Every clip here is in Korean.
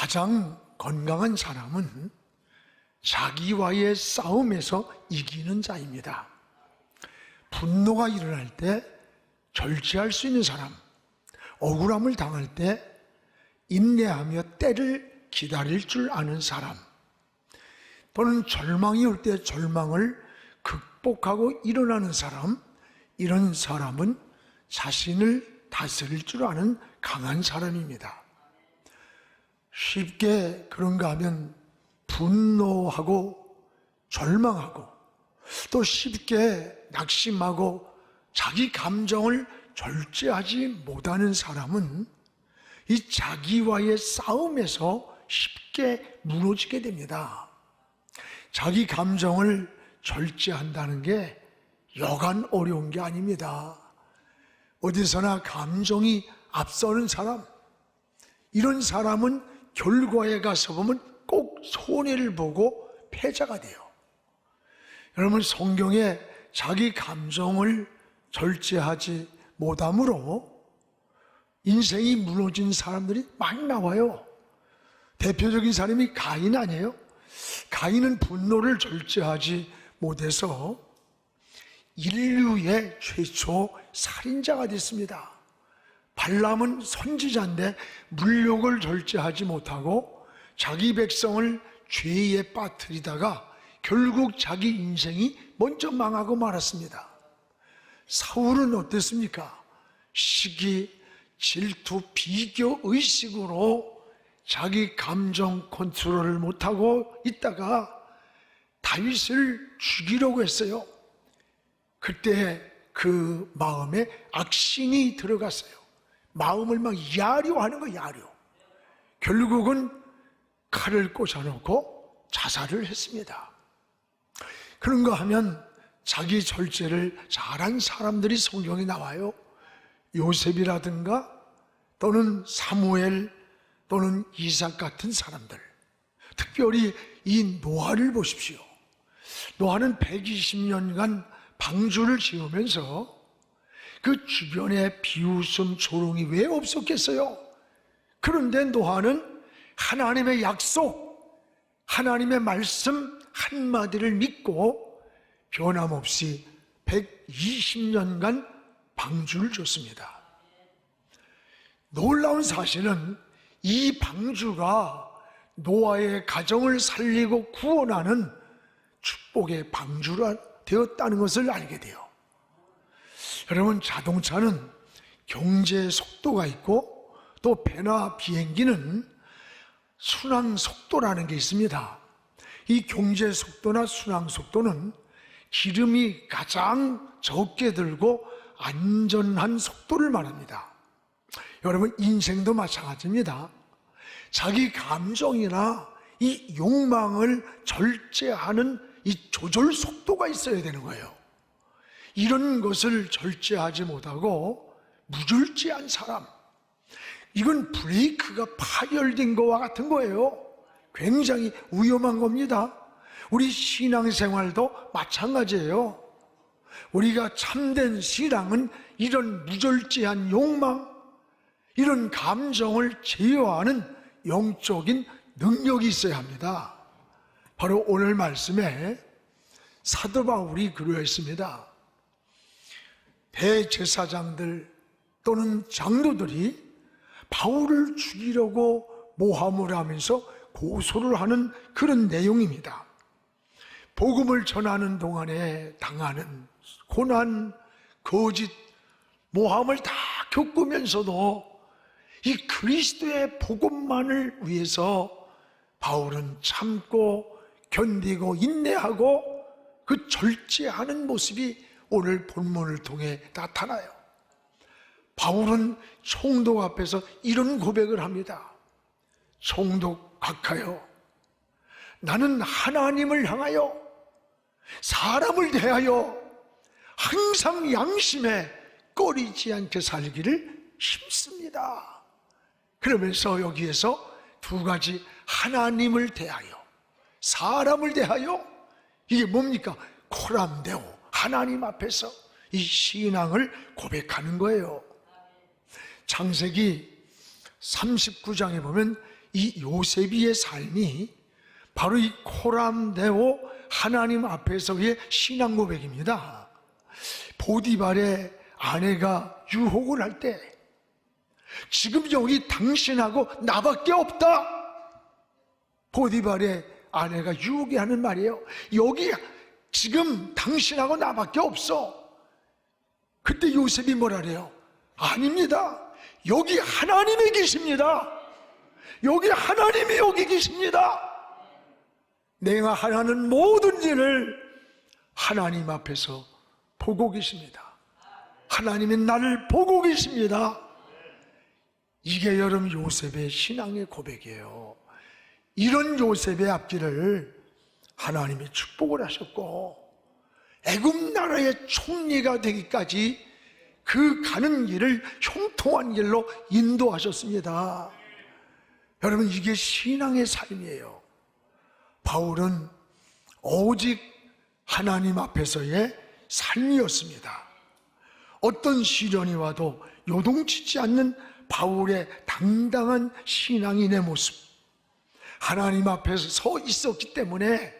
가장 건강한 사람은 자기와의 싸움에서 이기는 자입니다. 분노가 일어날 때 절제할 수 있는 사람, 억울함을 당할 때 인내하며 때를 기다릴 줄 아는 사람, 또는 절망이 올 때 절망을 극복하고 일어나는 사람, 이런 사람은 자신을 다스릴 줄 아는 강한 사람입니다. 쉽게 그런가 하면 분노하고 절망하고 또 쉽게 낙심하고 자기 감정을 절제하지 못하는 사람은 이 자기와의 싸움에서 쉽게 무너지게 됩니다. 자기 감정을 절제한다는 게 여간 어려운 게 아닙니다. 어디서나 감정이 앞서는 사람, 이런 사람은 결과에 가서 보면 꼭 손해를 보고 패자가 돼요. 여러분, 성경에 자기 감정을 절제하지 못함으로 인생이 무너진 사람들이 많이 나와요. 대표적인 사람이 가인 아니에요? 가인은 분노를 절제하지 못해서 인류의 최초 살인자가 됐습니다. 발람은 선지자인데 물욕을 절제하지 못하고 자기 백성을 죄에 빠뜨리다가 결국 자기 인생이 먼저 망하고 말았습니다. 사울은 어땠습니까? 시기, 질투, 비교, 의식으로 자기 감정 컨트롤을 못하고 있다가 다윗을 죽이려고 했어요. 그때 그 마음에 악신이 들어갔어요. 마음을 막 야려하는 거예요, 야려. 결국은 칼을 꽂아놓고 자살을 했습니다. 그런가 하면 자기 절제를 잘한 사람들이 성경에 나와요. 요셉이라든가 또는 사무엘 또는 이삭 같은 사람들, 특별히 이 노아를 보십시오. 노아는 120년간 방주를 지으면서 그 주변에 비웃음, 조롱이 왜 없었겠어요? 그런데 노아는 하나님의 약속, 하나님의 말씀 한마디를 믿고 변함없이 120년간 방주를 줬습니다. 놀라운 사실은 이 방주가 노아의 가정을 살리고 구원하는 축복의 방주가 되었다는 것을 알게 돼요. 여러분, 자동차는 경제 속도가 있고 또 배나 비행기는 순항 속도라는 게 있습니다. 이 경제 속도나 순항 속도는 기름이 가장 적게 들고 안전한 속도를 말합니다. 여러분, 인생도 마찬가지입니다. 자기 감정이나 이 욕망을 절제하는 이 조절 속도가 있어야 되는 거예요. 이런 것을 절제하지 못하고 무절제한 사람, 이건 브레이크가 파열된 것과 같은 거예요. 굉장히 위험한 겁니다. 우리 신앙생활도 마찬가지예요. 우리가 참된 신앙은 이런 무절제한 욕망, 이런 감정을 제어하는 영적인 능력이 있어야 합니다. 바로 오늘 말씀에 사도 바울이 그러했습니다. 대제사장들 또는 장로들이 바울을 죽이려고 모함을 하면서 고소를 하는 그런 내용입니다. 복음을 전하는 동안에 당하는 고난, 거짓, 모함을 다 겪으면서도 이 그리스도의 복음만을 위해서 바울은 참고 견디고 인내하고 그 절제하는 모습이 오늘 본문을 통해 나타나요. 바울은 총독 앞에서 이런 고백을 합니다. 총독 각하여, 나는 하나님을 향하여 사람을 대하여 항상 양심에 꺼리지 않게 살기를 힘씁니다. 그러면서 여기에서 두 가지, 하나님을 대하여, 사람을 대하여, 이게 뭡니까? 코람데오, 하나님 앞에서 이 신앙을 고백하는 거예요. 창세기 39장에 보면 이 요셉의 삶이 바로 이 코람데오 하나님 앞에서의 신앙 고백입니다. 보디발의 아내가 유혹을 할 때 지금 여기 당신하고 나밖에 없다, 보디발의 아내가 유혹이 하는 말이에요. 여기 지금 당신하고 나밖에 없어. 그때 요셉이 뭐라 그래요? 아닙니다, 여기 하나님이 계십니다. 여기 하나님이 여기 계십니다. 내가 하는 모든 일을 하나님 앞에서 보고 계십니다. 하나님이 나를 보고 계십니다. 이게 여러분 요셉의 신앙의 고백이에요. 이런 요셉의 앞길을 하나님이 축복을 하셨고 애굽 나라의 총리가 되기까지 그 가는 길을 형통한 길로 인도하셨습니다. 여러분, 이게 신앙의 삶이에요. 바울은 오직 하나님 앞에서의 삶이었습니다. 어떤 시련이 와도 요동치지 않는 바울의 당당한 신앙인의 모습, 하나님 앞에서 서 있었기 때문에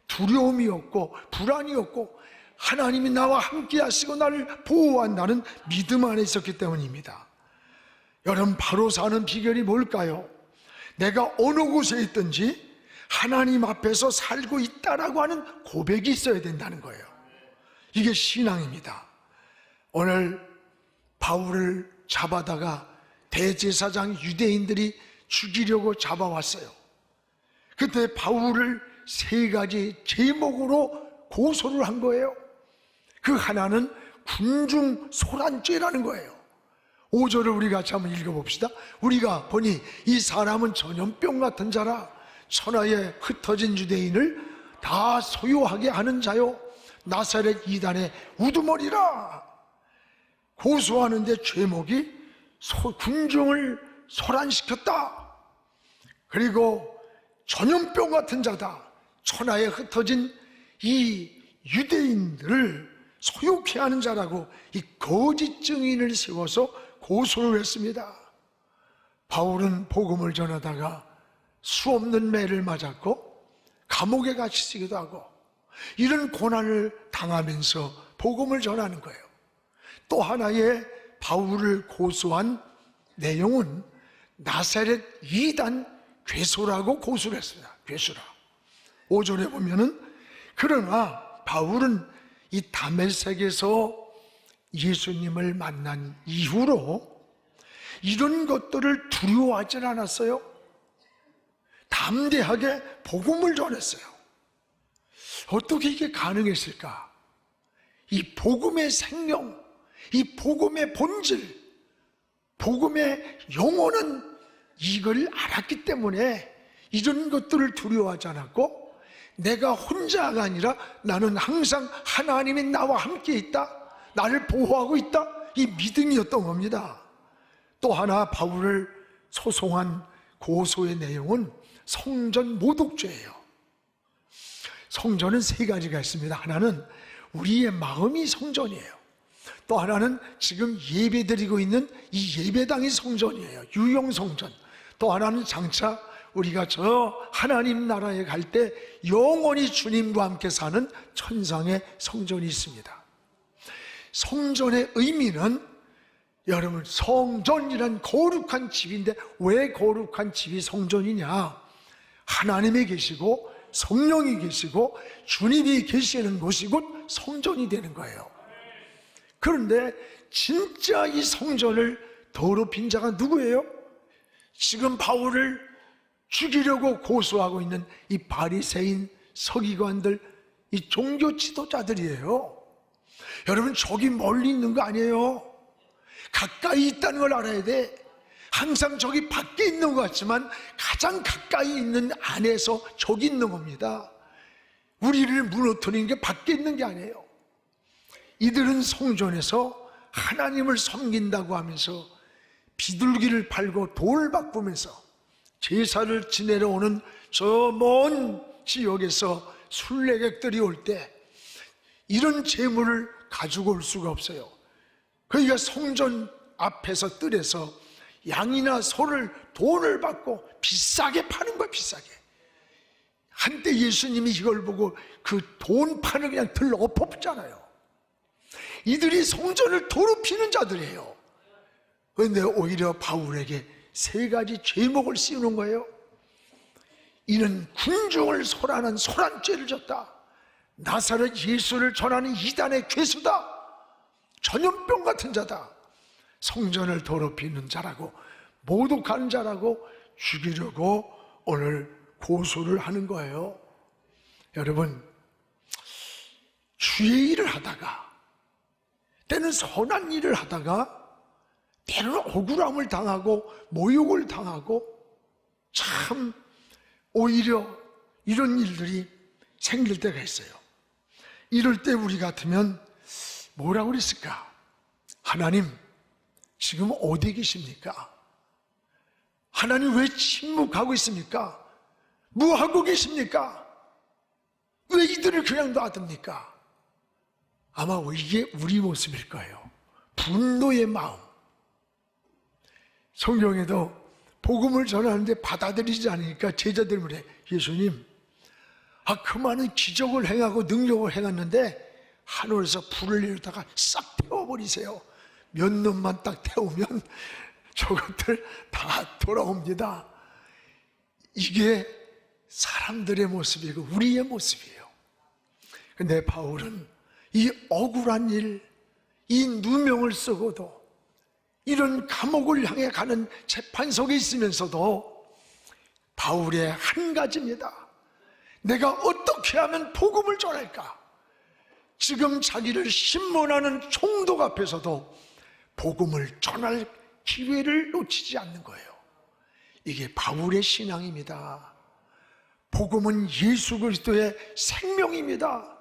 두려움이 없고 불안이 없고 하나님이 나와 함께 하시고 나를 보호한다는 믿음 안에 있었기 때문입니다. 여러분, 바로 사는 비결이 뭘까요? 내가 어느 곳에 있든지 하나님 앞에서 살고 있다라고 하는 고백이 있어야 된다는 거예요. 이게 신앙입니다. 오늘 바울을 잡아다가 대제사장 유대인들이 죽이려고 잡아왔어요. 그때 바울을 세 가지 제목으로 고소를 한 거예요. 그 하나는 군중소란죄라는 거예요. 5절을 우리 같이 한번 읽어봅시다. 우리가 보니 이 사람은 전염병 같은 자라 천하에 흩어진 유대인을 다 소유하게 하는 자요 나사렛 이단의 우두머리라. 고소하는데 제목이 군중을 소란시켰다, 그리고 전염병 같은 자다, 천하에 흩어진 이 유대인들을 소유케 하는 자라고 이 거짓 증인을 세워서 고소를 했습니다. 바울은 복음을 전하다가 수없는 매를 맞았고 감옥에 갇히기도 하고 이런 고난을 당하면서 복음을 전하는 거예요. 또 하나의 바울을 고소한 내용은 나사렛 이단 괴소라고 고소를 했습니다. 괴소라. 5절에 보면은 그러나 바울은 이 다메섹에서 예수님을 만난 이후로 이런 것들을 두려워하지 않았어요. 담대하게 복음을 전했어요. 어떻게 이게 가능했을까? 이 복음의 생명, 이 복음의 본질, 복음의 영혼은 이걸 알았기 때문에 이런 것들을 두려워하지 않았고, 내가 혼자가 아니라 나는 항상 하나님이 나와 함께 있다, 나를 보호하고 있다, 이 믿음이었던 겁니다. 또 하나 바울을 소송한 고소의 내용은 성전 모독죄예요. 성전은 세 가지가 있습니다. 하나는 우리의 마음이 성전이에요. 또 하나는 지금 예배드리고 있는 이 예배당이 성전이에요. 유용 성전. 또 하나는 장차 우리가 저 하나님 나라에 갈 때 영원히 주님과 함께 사는 천상의 성전이 있습니다. 성전의 의미는 여러분, 성전이란 거룩한 집인데 왜 거룩한 집이 성전이냐? 하나님이 계시고 성령이 계시고 주님이 계시는 곳이 곧 성전이 되는 거예요. 그런데 진짜 이 성전을 더럽힌 자가 누구예요? 지금 바울을 죽이려고 고소하고 있는 이 바리새인 서기관들, 이 종교 지도자들이에요. 여러분, 저기 멀리 있는 거 아니에요. 가까이 있다는 걸 알아야 돼. 항상 저기 밖에 있는 것 같지만 가장 가까이 있는 안에서 저기 있는 겁니다. 우리를 무너뜨리는 게 밖에 있는 게 아니에요. 이들은 성전에서 하나님을 섬긴다고 하면서 비둘기를 팔고 돌 바꾸면서 제사를 지내러 오는 저 먼 지역에서 순례객들이 올 때 이런 재물을 가지고 올 수가 없어요. 그러니까 성전 앞에서 뜰에서 양이나 소를 돈을 받고 비싸게 파는 거야, 비싸게. 한때 예수님이 이걸 보고 그 돈 파는 그냥 들러 엎었잖아요. 이들이 성전을 더럽히는 자들이에요. 그런데 오히려 바울에게 세 가지 죄목을 씌우는 거예요. 이는 군중을 소란한 소란죄를 졌다. 나사렛 예수를 전하는 이단의 괴수다. 전염병 같은 자다. 성전을 더럽히는 자라고, 모독하는 자라고 죽이려고 오늘 고소를 하는 거예요. 여러분, 주의 일을 하다가, 때는 선한 일을 하다가 때로는 억울함을 당하고 모욕을 당하고, 참 오히려 이런 일들이 생길 때가 있어요. 이럴 때 우리 같으면 뭐라고 그랬을까? 하나님, 지금 어디 계십니까? 하나님 왜 침묵하고 있습니까? 뭐 하고 계십니까? 왜 이들을 그냥 놔둡니까? 아마 이게 우리 모습일 거예요. 분노의 마음. 성경에도 복음을 전하는데 받아들이지 않으니까 제자들 물에, 예수님, 그 많은 기적을 행하고 능력을 행했는데 하늘에서 불을 내리다가 싹 태워버리세요. 몇 놈만 딱 태우면 저것들 다 돌아옵니다. 이게 사람들의 모습이고 우리의 모습이에요. 근데 바울은 이 억울한 일, 이 누명을 쓰고도 이런 감옥을 향해 가는 재판석에 있으면서도 바울의 한 가지입니다. 내가 어떻게 하면 복음을 전할까? 지금 자기를 신문하는 총독 앞에서도 복음을 전할 기회를 놓치지 않는 거예요. 이게 바울의 신앙입니다. 복음은 예수 그리스도의 생명입니다.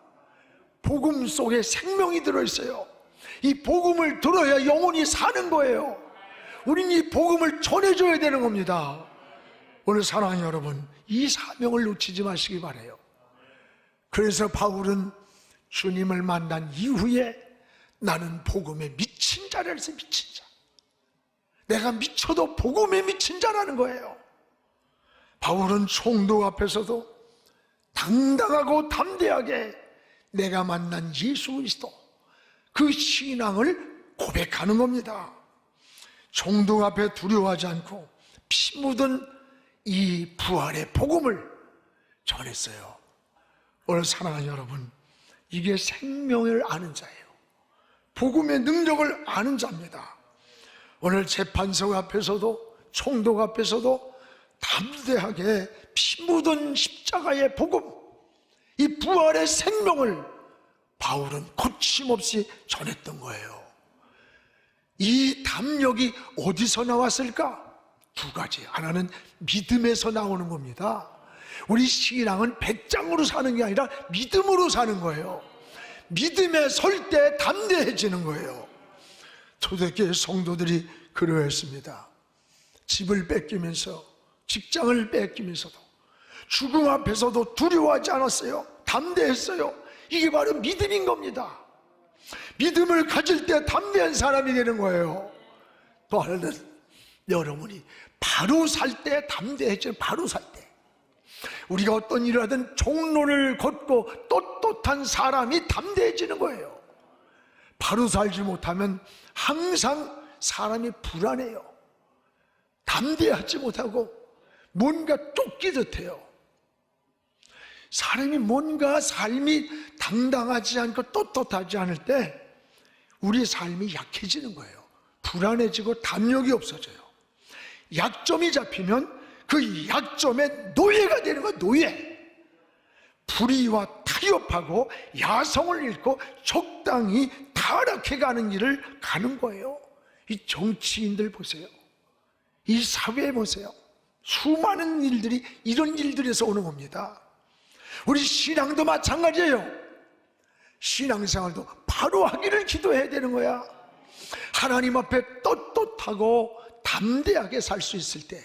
복음 속에 생명이 들어있어요. 이 복음을 들어야 영혼이 사는 거예요. 우린 이 복음을 전해줘야 되는 겁니다. 오늘 사랑하는 여러분, 이 사명을 놓치지 마시기 바라요. 그래서 바울은 주님을 만난 이후에 나는 복음에 미친 자라서 미친 자, 내가 미쳐도 복음에 미친 자라는 거예요. 바울은 총독 앞에서도 당당하고 담대하게 내가 만난 예수 그리스도, 그 신앙을 고백하는 겁니다. 총독 앞에 두려워하지 않고 피 묻은 이 부활의 복음을 전했어요. 오늘 사랑하는 여러분, 이게 생명을 아는 자예요. 복음의 능력을 아는 자입니다. 오늘 재판석 앞에서도 총독 앞에서도 담대하게 피 묻은 십자가의 복음, 이 부활의 생명을 바울은 거침없이 전했던 거예요. 이 담력이 어디서 나왔을까? 두 가지. 하나는 믿음에서 나오는 겁니다. 우리 신앙은 배짱으로 사는 게 아니라 믿음으로 사는 거예요. 믿음에 설 때 담대해지는 거예요. 초대교회 성도들이 그러했습니다. 집을 뺏기면서, 직장을 뺏기면서도 죽음 앞에서도 두려워하지 않았어요. 담대했어요. 이게 바로 믿음인 겁니다. 믿음을 가질 때 담대한 사람이 되는 거예요. 또 하나는 여러분이 바로 살 때 담대해져요. 바로 살 때. 우리가 어떤 일을 하든 종로를 걷고 떳떳한 사람이 담대해지는 거예요. 바로 살지 못하면 항상 사람이 불안해요. 담대하지 못하고 뭔가 쫓기듯 해요. 사람이 뭔가 삶이 당당하지 않고 떳떳하지 않을 때 우리 삶이 약해지는 거예요. 불안해지고 담력이 없어져요. 약점이 잡히면 그 약점의 노예가 되는 거예요. 노예. 불의와 타협하고 야성을 잃고 적당히 타락해가는 길을 가는 거예요. 이 정치인들 보세요. 이 사회 보세요. 수많은 일들이 이런 일들에서 오는 겁니다. 우리 신앙도 마찬가지예요. 신앙생활도 바로 하기를 기도해야 되는 거야. 하나님 앞에 떳떳하고 담대하게 살 수 있을 때,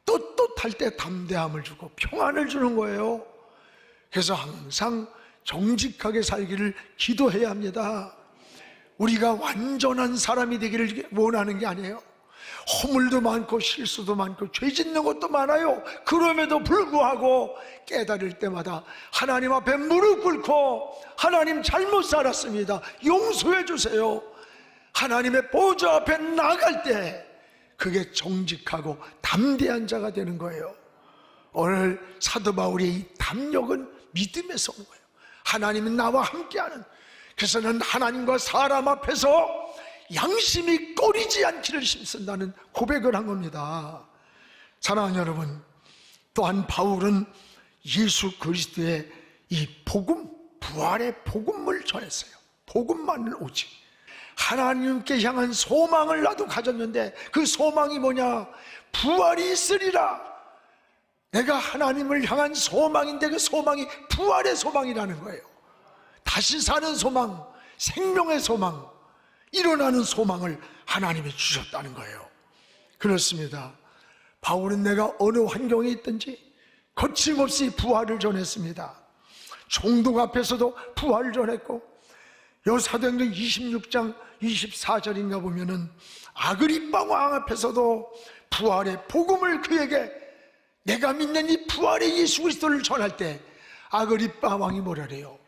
떳떳할 때 담대함을 주고 평안을 주는 거예요. 그래서 항상 정직하게 살기를 기도해야 합니다. 우리가 완전한 사람이 되기를 원하는 게 아니에요. 허물도 많고 실수도 많고 죄 짓는 것도 많아요. 그럼에도 불구하고 깨달을 때마다 하나님 앞에 무릎 꿇고 하나님 잘못 살았습니다, 용서해 주세요, 하나님의 보좌 앞에 나갈 때 그게 정직하고 담대한 자가 되는 거예요. 오늘 사도 바울의 이 담력은 믿음에서 온 거예요. 하나님이 나와 함께하는, 그래서 는 하나님과 사람 앞에서 양심이 꺼리지 않기를 힘쓴다는 고백을 한 겁니다. 사랑하는 여러분, 또한 바울은 예수 그리스도의 이 복음, 부활의 복음을 전했어요. 복음만을 오직 하나님께 향한 소망을 나도 가졌는데, 그 소망이 뭐냐? 부활이 있으리라. 내가 하나님을 향한 소망인데 그 소망이 부활의 소망이라는 거예요. 다시 사는 소망, 생명의 소망, 일어나는 소망을 하나님이 주셨다는 거예요. 그렇습니다. 바울은 내가 어느 환경에 있든지 거침없이 부활을 전했습니다. 총독 앞에서도 부활을 전했고, 사도행전 26장 24절인가 보면은 아그리빠 왕 앞에서도 부활의 복음을 그에게, 내가 믿는 이 부활의 예수 그리스도를 전할 때 아그리빠 왕이 뭐라 그래요?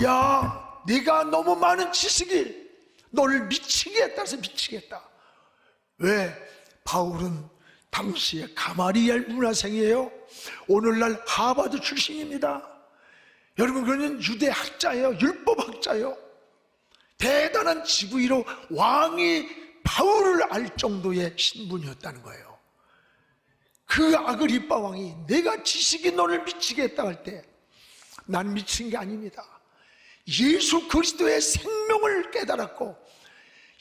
야, 네가 너무 많은 지식이 너를 미치게 했다 해서 미치겠다. 왜? 바울은 당시에 가마리엘 문화생이에요. 오늘날 하버드 출신입니다. 여러분, 그는 유대 학자예요. 율법 학자예요. 대단한 지구이로 왕이 바울을 알 정도의 신분이었다는 거예요. 그 아그리빠 왕이 내가 지식이 너를 미치게 했다 할 때 난 미친 게 아닙니다. 예수 그리스도의 생명을 깨달았고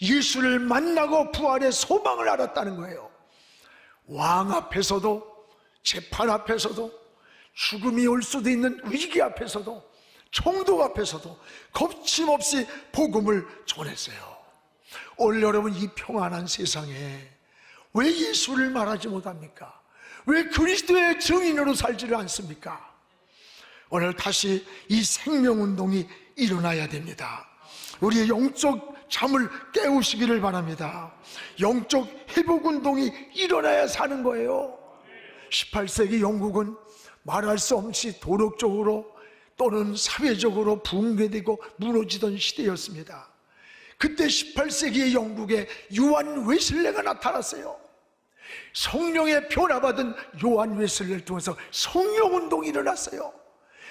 예수를 만나고 부활의 소망을 알았다는 거예요. 왕 앞에서도, 재판 앞에서도, 죽음이 올 수도 있는 위기 앞에서도, 총독 앞에서도 겁침없이 복음을 전했어요. 오늘 여러분, 이 평안한 세상에 왜 예수를 말하지 못합니까? 왜 그리스도의 증인으로 살지를 않습니까? 오늘 다시 이 생명운동이 일어나야 됩니다. 우리의 영적 잠을 깨우시기를 바랍니다. 영적 회복운동이 일어나야 사는 거예요. 18세기 영국은 말할 수 없이 도덕적으로 또는 사회적으로 붕괴되고 무너지던 시대였습니다. 그때 18세기의 영국에 요한 웨슬레가 나타났어요. 성령의 변화받은 요한 웨슬레를 통해서 성령운동이 일어났어요.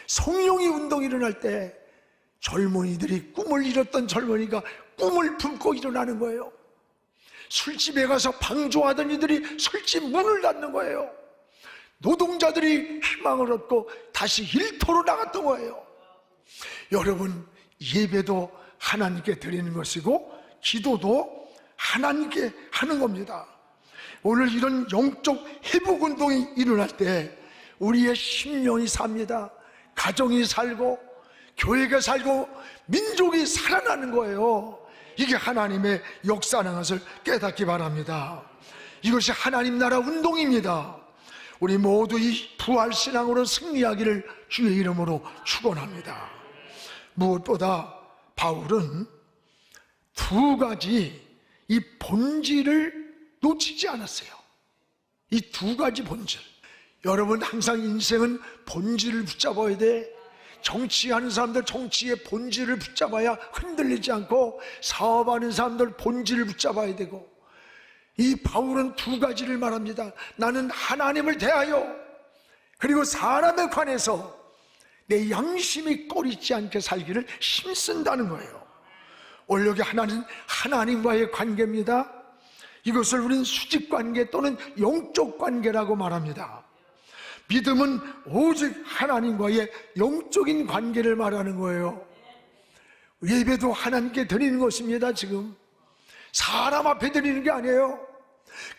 성령이 운동이 일어날 때 젊은이들이, 꿈을 잃었던 젊은이가 꿈을 품고 일어나는 거예요. 술집에 가서 방종하던 이들이 술집 문을 닫는 거예요. 노동자들이 희망을 얻고 다시 일터로 나갔던 거예요. 여러분, 예배도 하나님께 드리는 것이고 기도도 하나님께 하는 겁니다. 오늘 이런 영적 회복운동이 일어날 때 우리의 심령이 삽니다. 가정이 살고 교회가 살고 민족이 살아나는 거예요. 이게 하나님의 역사라는 것을 깨닫기 바랍니다. 이것이 하나님 나라 운동입니다. 우리 모두 이 부활신앙으로 승리하기를 주의 이름으로 축원합니다. 무엇보다 바울은 두 가지 이 본질을 놓치지 않았어요. 이 두 가지 본질. 여러분, 항상 인생은 본질을 붙잡아야 돼. 정치하는 사람들 정치의 본질을 붙잡아야 흔들리지 않고, 사업하는 사람들 본질을 붙잡아야 되고, 이 바울은 두 가지를 말합니다. 나는 하나님을 대하여 그리고 사람에 관해서 내 양심이 꺼리지 않게 살기를 힘쓴다는 거예요. 오늘 여기 하나는 하나님과의 관계입니다. 이것을 우리는 수직관계 또는 영적 관계라고 말합니다. 믿음은 오직 하나님과의 영적인 관계를 말하는 거예요. 예배도 하나님께 드리는 것입니다. 지금 사람 앞에 드리는 게 아니에요.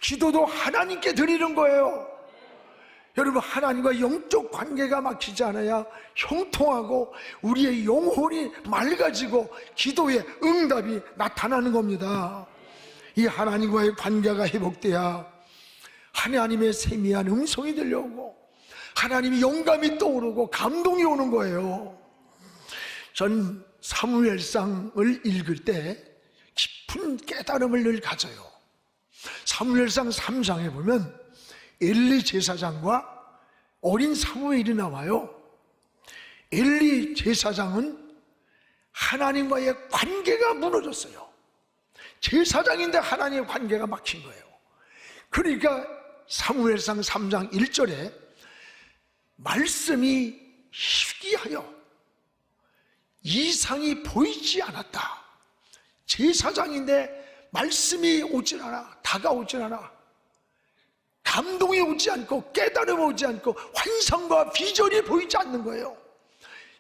기도도 하나님께 드리는 거예요. 여러분, 하나님과 영적 관계가 막히지 않아야 형통하고 우리의 영혼이 맑아지고 기도의 응답이 나타나는 겁니다. 이 하나님과의 관계가 회복돼야 하나님의 세미한 음성이 들려오고 하나님의 영감이 떠오르고 감동이 오는 거예요. 전 사무엘상을 읽을 때 깊은 깨달음을 늘 가져요. 사무엘상 3장에 보면 엘리 제사장과 어린 사무엘이 나와요. 엘리 제사장은 하나님과의 관계가 무너졌어요. 제사장인데 하나님의 관계가 막힌 거예요. 그러니까 사무엘상 3장 1절에 말씀이 희귀하여 이상이 보이지 않았다. 제사장인데 말씀이 오질 않아, 다가오질 않아. 감동이 오지 않고 깨달음이 오지 않고 환상과 비전이 보이지 않는 거예요.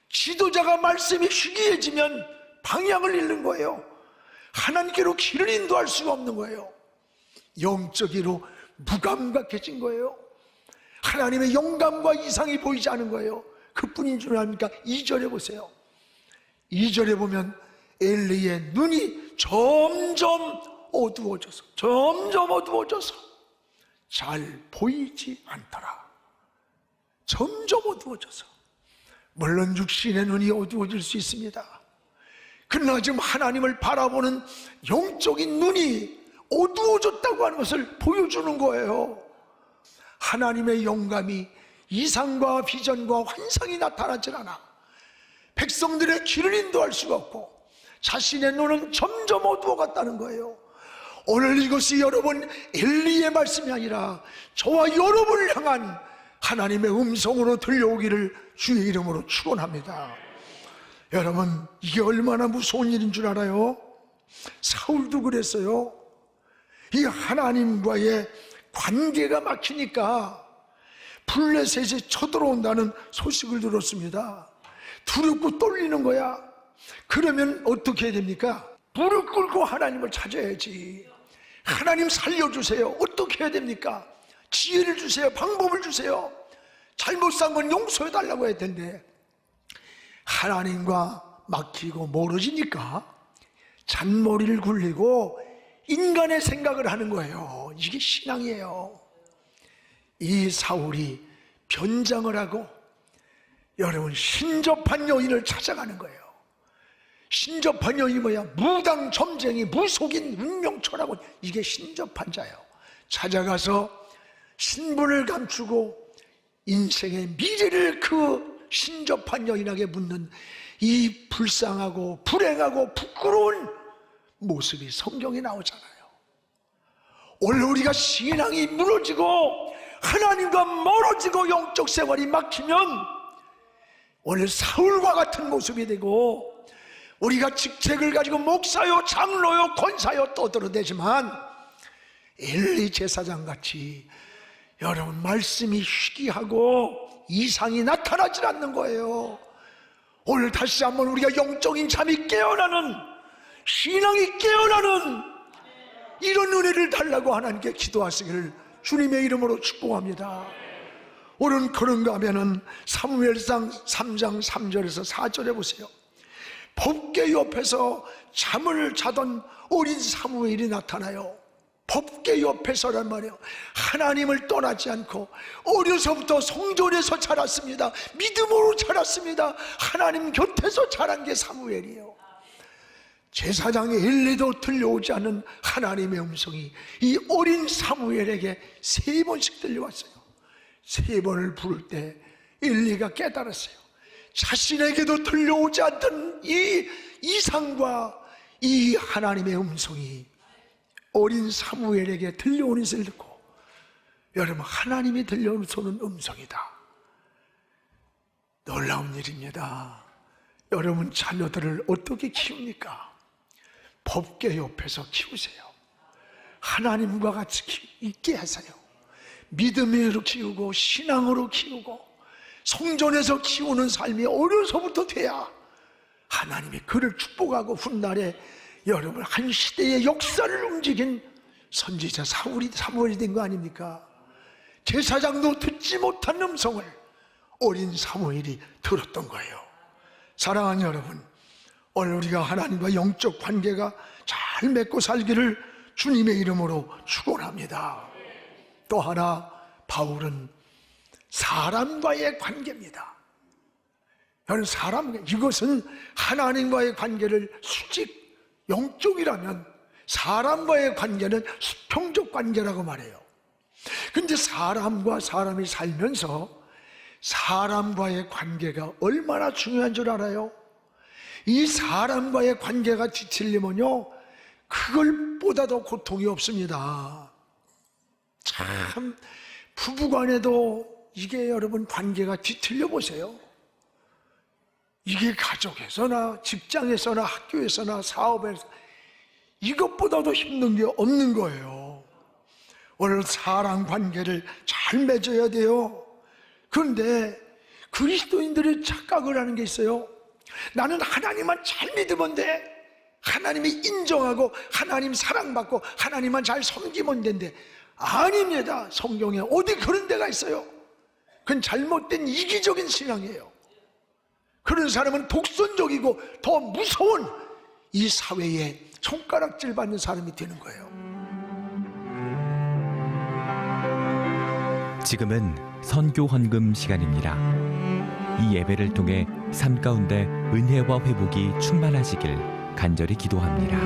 지도자가 말씀이 희귀해지면 방향을 잃는 거예요. 하나님께로 길을 인도할 수가 없는 거예요. 영적으로 무감각해진 거예요. 하나님의 영감과 이상이 보이지 않은 거예요. 그뿐인 줄 아닙니까? 2절에 보세요. 2절에 보면 엘리의 눈이 점점 어두워져서 잘 보이지 않더라. 점점 어두워져서. 물론 육신의 눈이 어두워질 수 있습니다. 그러나 지금 하나님을 바라보는 영적인 눈이 어두워졌다고 하는 것을 보여주는 거예요. 하나님의 영감이 이상과 비전과 환상이 나타나질 않아. 백성들의 길을 인도할 수가 없고 자신의 눈은 점점 어두워갔다는 거예요. 오늘 이것이 여러분 엘리의 말씀이 아니라 저와 여러분을 향한 하나님의 음성으로 들려오기를 주의 이름으로 축원합니다. 여러분, 이게 얼마나 무서운 일인 줄 알아요? 사울도 그랬어요. 이 하나님과의 관계가 막히니까 블레셋이 쳐들어온다는 소식을 들었습니다. 두렵고 떨리는 거야. 그러면 어떻게 해야 됩니까? 무릎 꿇고 하나님을 찾아야지. 하나님 살려주세요. 어떻게 해야 됩니까? 지혜를 주세요. 방법을 주세요. 잘못 산 건 용서해달라고 해야 텐데 하나님과 막히고 멀어지니까 잔머리를 굴리고 인간의 생각을 하는 거예요. 이게 신앙이에요. 이 사울이 변장을 하고 여러분 신접한 여인을 찾아가는 거예요. 신접한 여인이 뭐야? 무당, 점쟁이, 무속인, 운명철하고 이게 신접한 자예요. 찾아가서 신분을 감추고 인생의 미래를 그 신접한 여인에게 묻는 이 불쌍하고 불행하고 부끄러운 모습이 성경에 나오잖아요. 오늘 우리가 신앙이 무너지고 하나님과 멀어지고 영적 생활이 막히면 오늘 사울과 같은 모습이 되고 우리가 직책을 가지고 목사요, 장로요, 권사요 떠들어대지만 엘리 제사장같이 여러분 말씀이 희귀하고 이상이 나타나질 않는 거예요. 오늘 다시 한번 우리가 영적인 잠이 깨어나는, 신앙이 깨어나는 이런 은혜를 달라고 하나님께 기도하시기를 주님의 이름으로 축복합니다. 오늘 그런가 하면은 사무엘상 3장 3절에서 4절에 보세요. 법궤 옆에서 잠을 자던 어린 사무엘이 나타나요. 법궤 옆에서란 말이에요. 하나님을 떠나지 않고 어려서부터 성전에서 자랐습니다. 믿음으로 자랐습니다. 하나님 곁에서 자란 게 사무엘이에요. 제사장의 엘리도 들려오지 않는 하나님의 음성이 이 어린 사무엘에게 3번씩 들려왔어요. 3번을 부를 때 엘리가 깨달았어요. 자신에게도 들려오지 않던 이 이상과 이 하나님의 음성이 어린 사무엘에게 들려오는 것을 듣고, 여러분, 하나님이 들려오는 음성이다. 놀라운 일입니다. 여러분 자녀들을 어떻게 키웁니까? 법궤 옆에서 키우세요. 하나님과 같이 있게 하세요. 믿음으로 키우고 신앙으로 키우고 성전에서 키우는 삶이 어려서부터 돼야 하나님이 그를 축복하고 훗날에 여러분 한 시대의 역사를 움직인 선지자 사무엘이 된 거 아닙니까? 제사장도 듣지 못한 음성을 어린 사무엘이 들었던 거예요. 사랑하는 여러분, 오늘 우리가 하나님과 영적 관계가 잘 맺고 살기를 주님의 이름으로 축원합니다. 또 하나, 바울은 사람과의 관계입니다. 이것은 하나님과의 관계를 수직 영적이라면 사람과의 관계는 수평적 관계라고 말해요. 근데 사람과 사람이 살면서 사람과의 관계가 얼마나 중요한 줄 알아요? 이 사람과의 관계가 뒤틀리면요, 그걸보다도 고통이 없습니다. 참, 부부간에도 이게 여러분 관계가 뒤틀려 보세요. 이게 가족에서나 직장에서나 학교에서나 사업에서 이것보다도 힘든 게 없는 거예요. 오늘 사랑 관계를 잘 맺어야 돼요. 그런데 그리스도인들이 착각을 하는 게 있어요. 나는 하나님만 잘 믿으면 돼. 하나님이 인정하고 하나님 사랑받고 하나님만 잘 섬기면 된대. 아닙니다. 성경에 어디 그런 데가 있어요? 그건 잘못된 이기적인 신앙이에요. 그런 사람은 독선적이고 더 무서운 이 사회에 손가락질 받는 사람이 되는 거예요. 지금은 선교 헌금 시간입니다. 이 예배를 통해 삶 가운데 은혜와 회복이 충만하시길 간절히 기도합니다.